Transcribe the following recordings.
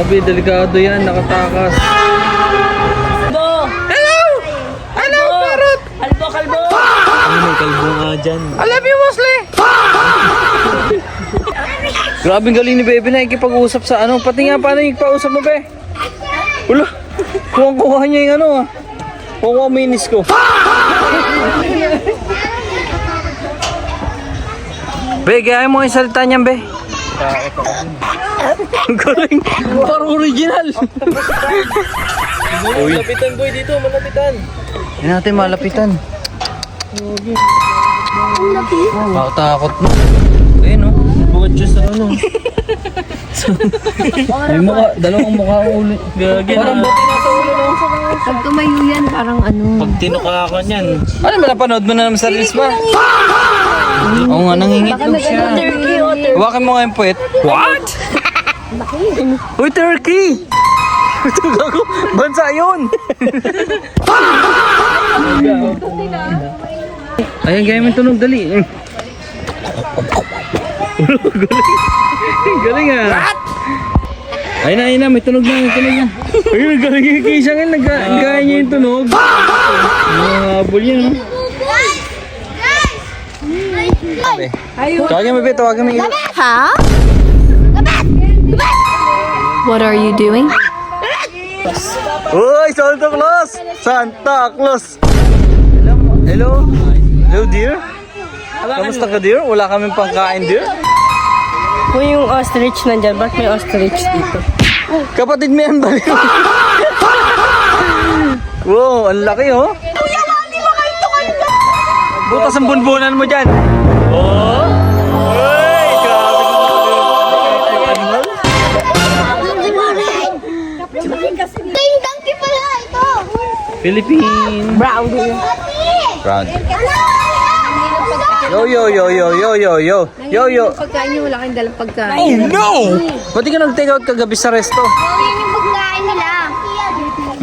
Grabe, delikado yan, nakatakas. Kalbo! Hello! Hello, parrot! Kalbo, kalbo! Ano may kalbo nga dyan? I love you, Mosley! Grabe galing ni Bebe na ikipag-usap sa ano. Pati nga paano yung pausap mo, Be? Wala. Kuha niya yung ano ah. Kuha minis ko. Be, gaya mo yung salita niyan, Be. Ang galing. Parang original. Uy. Malapitan boy dito, malapitan. Hindi natin malapitan. Takot mo. Ayun oh. Bukat siya sa ano. May mukha, dalawang mukha ulit. Gagi Parang na. buti nasa ulo no? Pag tumayo yan, parang ano. Pag tinuka ako niyan. Ano ba napanood mo na naman sa reels ba? Oo nga, nangingitlog siya. Huwakan mo nga yung puwet. What? Uy, turkey! Ito gago, bansa yun! Ayan, gaya mo tunog, dali. Galing ah. Ayun na, may tunog na, may tunog na. Ayun, galing yung kisya ngayon, nagkaya niya yung tunog. Habol yan, no? Tawagin mo, Be, tawagin mo. Ha? What are you doing? Uy, Santa Claus! Santa Claus! Hello? Hello, dear? Kamusta ka, dear? Wala kaming pangkain, dear? Kung yung ostrich nandyan, ba't may ostrich dito? Kapatid mo yan, balik. Wow, ang laki, oh. Kuya, hindi ba kayo tukanda? Butas ang bunbunan mo dyan. Oh! Uy, grabe ka animal. Ding donkey pala ito. Philippine. Brown. Brown. Yo, yo, yo, yo, yo, yo, yo. Yo, yo. Pagkain niyo, wala kayong dalang pagkain. Ba't di ka nag-take out kagabi sa resto? Yun yung pagkain nila.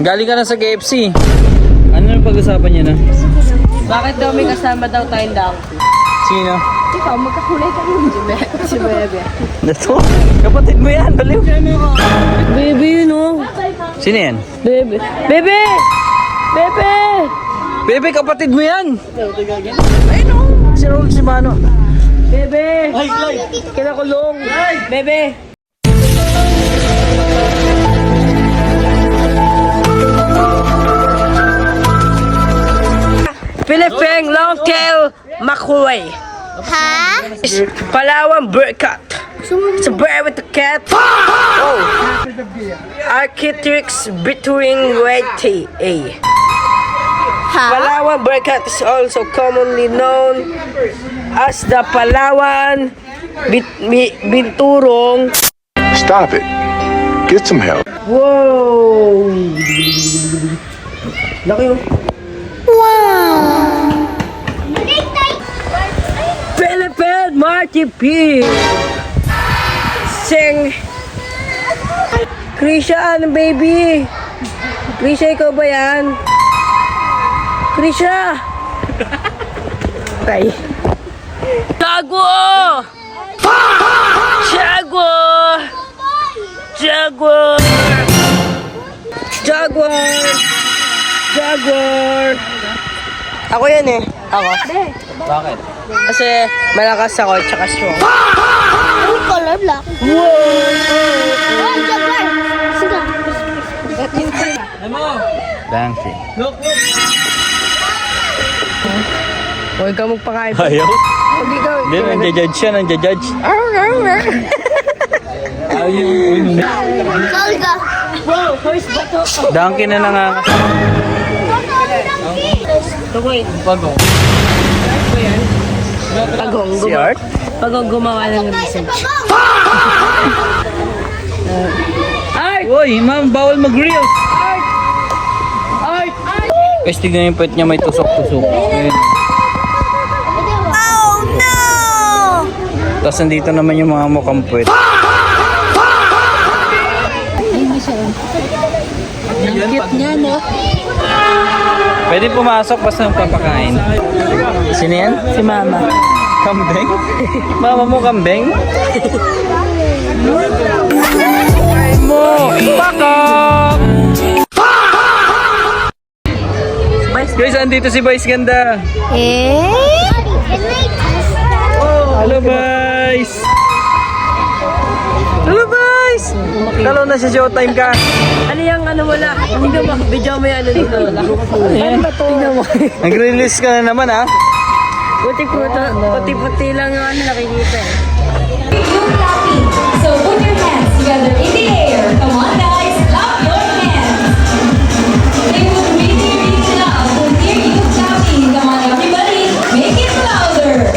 Galing ka na sa KFC. Ano yung pag-usapan niya na? Bakit daw may kasama daw tayong donkey? Sino? Ikaw, magkakulay ka rin. Si Bebe. Ito? Kapatid mo yan, baliw. Baby, yun oh. Sino yan? Bebe. Bebe! Bebe! Bebe, kapatid mo yan. Ayun o. Si Raul Simano. Bebe! Kinakulong. Bebe! Philippine Longtail Makuay. Ha? Palawan Bearcat. It's a bear with a cat. Oh. Architects between white A. Ha? Palawan Bearcat is also commonly known as the Palawan Binturong. Stop it. Get some help. Whoa! Laki oh. Philippine Marty P. Sing. Krisha, ano baby? Krisha, ikaw ba yan? Krisha! Tay. Jaguar! Jaguar! Jaguar! Jaguar! Jaguar! Ako yan eh. Ako. Bakit? Kasi malakas ako tsaka strong. Ano color black? Oh, Jaguar. Sige. Donkey. Huwag ka magpakain. Ayaw? Huwag ikaw. Hindi, nandiya-judge siya, nandiya-judge. Kalga. Donkey na nangangas. Tukoy. Pagong. Pagong. Si Art? Pagong gumawa ng research. Uy, ma'am, bawal mag-reels. Guys, tignan yung pet niya, may tusok-tusok. Ayan. Oh no! Tapos nandito naman yung mga mukhang pet. Cute niya, no? Pwede pumasok basta ng papakain. Sino yan? Si Mama. Kambing? Mama mo kambing? Mo! andito si Boys Ganda. Eh? Can I test that? Hello, Boys! Hello, Boys! Kalo na sa showtime ka. Ano yung ano wala? Tingnan mo, video mo yung ano dito. Ano ba to? Tingnan mo. Nag-release ka na naman, ha? Puti-puti lang yung ano nakikita eh. So put your hands together in the air. Come on, guys, clap your hands. They would really, really love to hear you clapping. Come on, everybody, make it louder.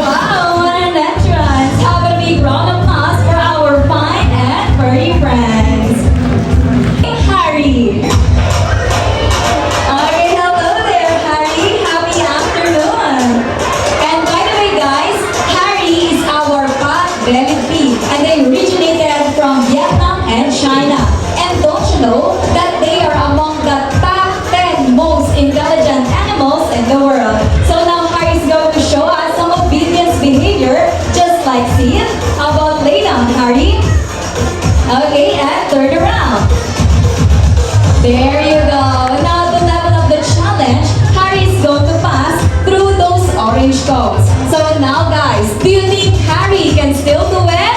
Wow, what an entrance! How about a big round of applause for our fine and furry friends? Harry. Okay, hello there, Harry. Happy afternoon. And by the way, guys, Harry is our pot-bellied pig, and they originated from Vietnam and China. And don't you know that they are among the top 10 most intelligent animals in the world? So now Harry is going to show us some obedience behavior, just like Sid. How about lay down, Harry? Okay, and turn around. There you go. Now to level up the challenge, Harry is going to pass through those orange cones. So now guys, do you think Harry can still do it?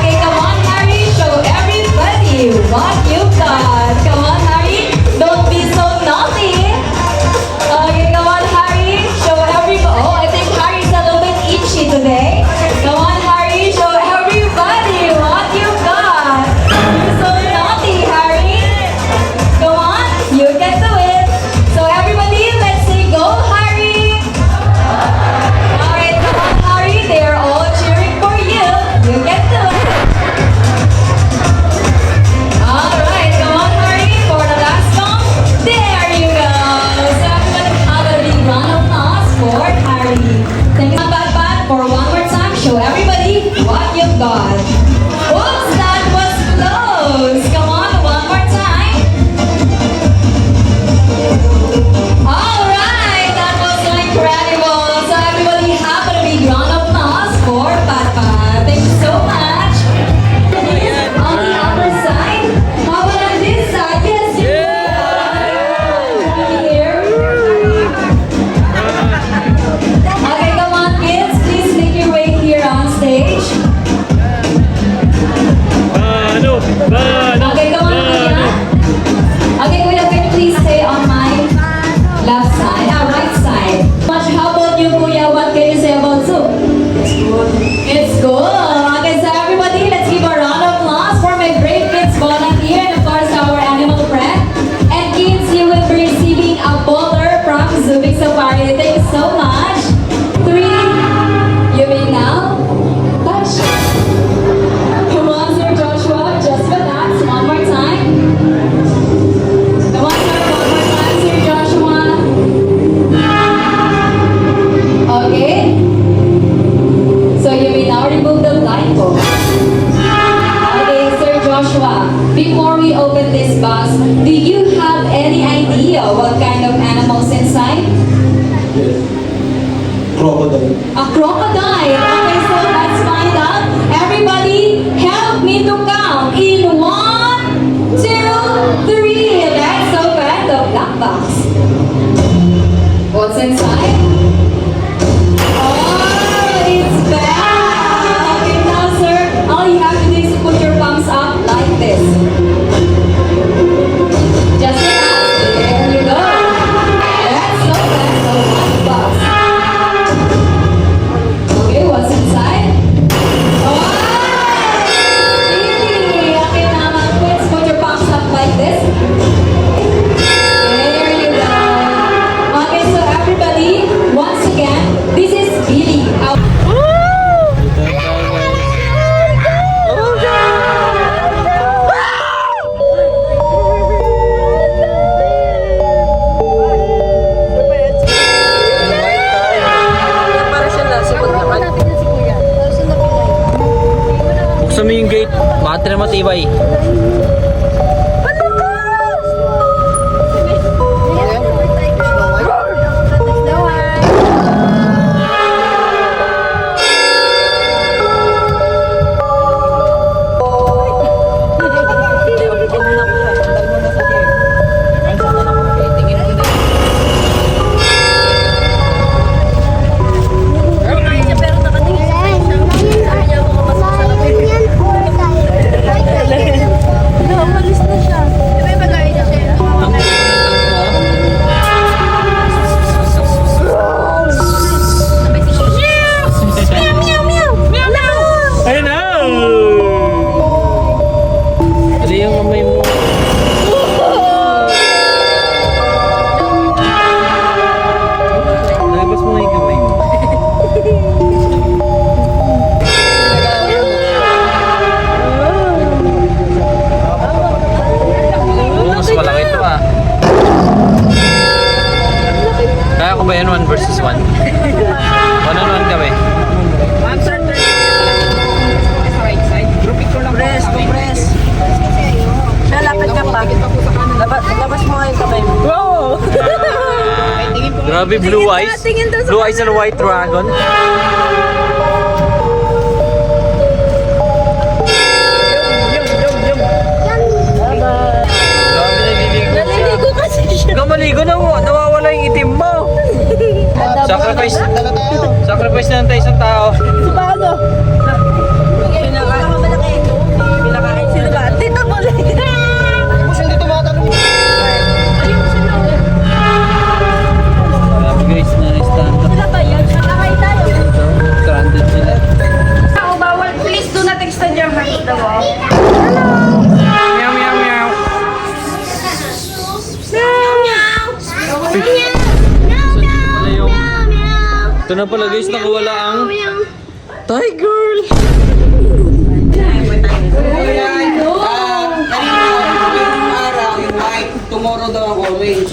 Okay, come on Harry, show everybody what you've got. Come on Harry, don't be so naughty. Okay, come on Harry, show everybody. Oh, I think Harry's a little bit itchy today. Come on Harry, show everybody what you've got. You're so naughty Harry. Come on, you can do it. So everybody, let's say go Harry. Alright, come on Harry, they're all cheering for you. You can do it. Alright, come on Harry, for the last song. There you go. So everybody, have a big round of applause for Harry. Thank you, Pat, for one more time. Show everybody what you've got. Oops, that was close. Come on, one more time. Alright, that was so incredible. So everybody, have a big round of applause for Pat. Thank you so much. On the upper side, how about on this side? Yes, here. Okay, come on, kids. Please make your way here on stage. Okay, come on, Kuya. Okay, Kuya, can you please stay on my left side, right side? How about you, Kuya? What can you say about Zoom? It's good. Okay, so everybody, let's give a round of applause for my brave kids volunteer and of course our animal friend. And kids, you will be receiving a boulder from Zubik Safari. Thank you so much. 3, you may now touch. Come on, Sir Joshua, just relax. One more time. Come on, sir, one more time, Sir Joshua. Okay. So you may now remove the blindfold. Okay, Sir Joshua, before we open this box, do you have any idea what kind of animals inside? Crocodile. A crocodile. Okay, so let's find out. Everybody, help me to count in 1, 2, 3. Let's open the black box. What's inside? Oh, it's back. Okay, now, sir, all you have to do is put your palms up like this. Just like that. There you go. Let's open the black box. Okay, what's inside? Oh, really? Battery matibay. Ayun na! Ano yung kamay mo? Nalabas mo na yung kamay mo. Mas malaki ito ah. Kaya ko ba yan 1 versus 1? 1 on 1 kami. Compress, compress. Nalapit ka pa. Labas mo nga yung kamay mo. Grabe, blue eyes. Blue eyes and white dragon. Grabe, naliligo kasi siya. Ikaw maligo na mo, nawawala yung itim mo. Sacrifice. Sacrifice na lang tayo isang tao. Pinakain sila ba? Tito mo lang. Grabe guys, na-stand up. Sila ba yan? Nakakain tayo. Stranded sila. Ako bawal. Please do not extend your hands to the wall. Meow, meow, meow. Ito na pala guys, nakawala ang tiger. Tomorrow daw ang orange.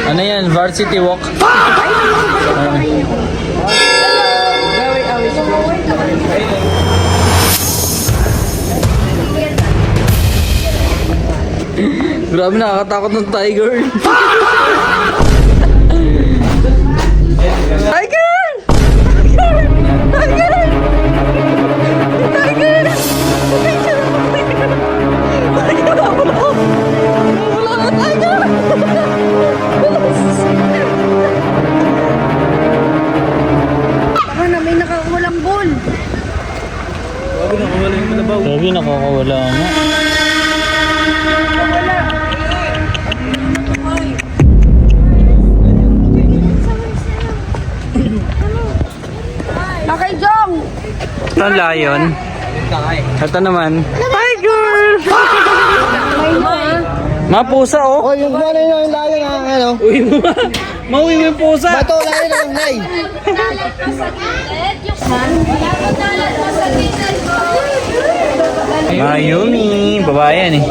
Ano yan? Varsity walk? Grabe, nakakatakot ng tiger. Tiger! Tiger! Tiger! Wala na, tiger! Baka na may nakakulang ball. Grabe, nakakawala nga. Okay, Jong! Ito lion. Ito naman. Tiger! Mapusa oh. Oh, yung wala yung layo na ano. Uy mo. Mauwi mo yung pusa. Bato layo ng nay. Mayumi. Babae yan eh.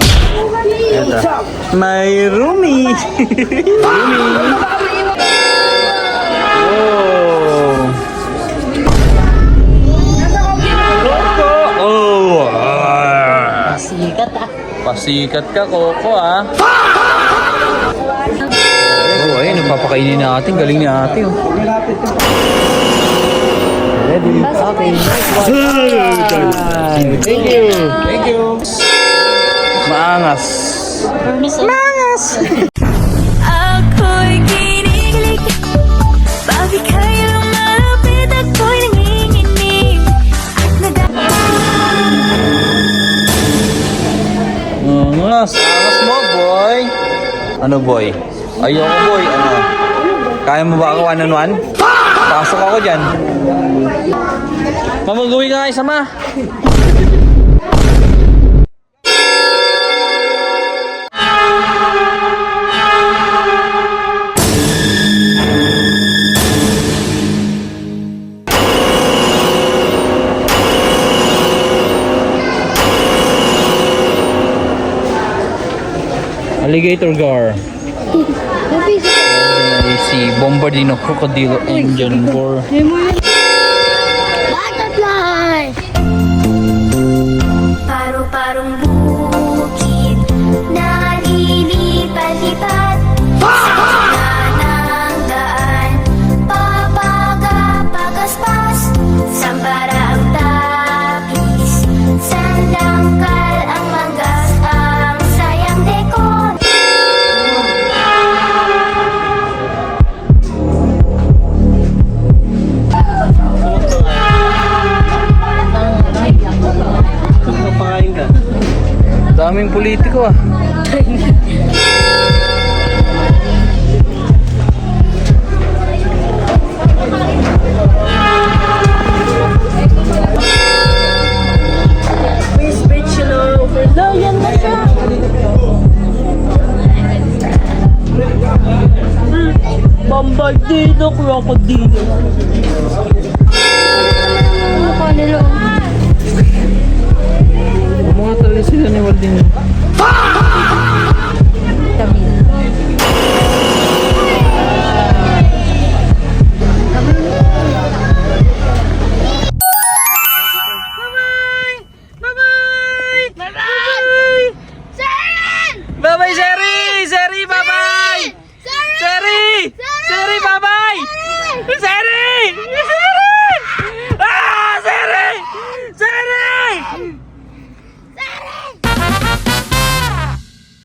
Ito. Mayumi. Mayumi. Oh. Koko. Oh. Pasikat ah. Pasikat ka, Koko ah. Oh, ayun, napapakainin natin. Galing ni ate oh. Thank you. Thank you. Maangas. Maangas. Ako'y kinikilig. Bakit kayo malapit? Ako'y nanginginig. At Angas. Angas mo, boy. Ano, boy? Ayoko, boy. Ano? Kaya mo ba ako one-on-one? Pasok ako dyan. Mamagawi ka nga isama. Alligator gar. Ay, si Bombardino Crocodile Angel Gore. Butterfly! Paru-parong bukid na lilipat-lipat sa gitna ng daan. Papaga-pagaspas, sambara ang tapis, sandangkal ang magas, ang sayang dekor. Pakain ka. Daming politiko ah. Miss Beach, you know. Lion na siya. Bombardino Crocodile. Mga talaga sila ni Walding. Bye-bye, Sherry! Sherry, bye-bye! Sherry! Sherry, bye-bye! Sherry! Sherry! Ah! Sherry! Sherry!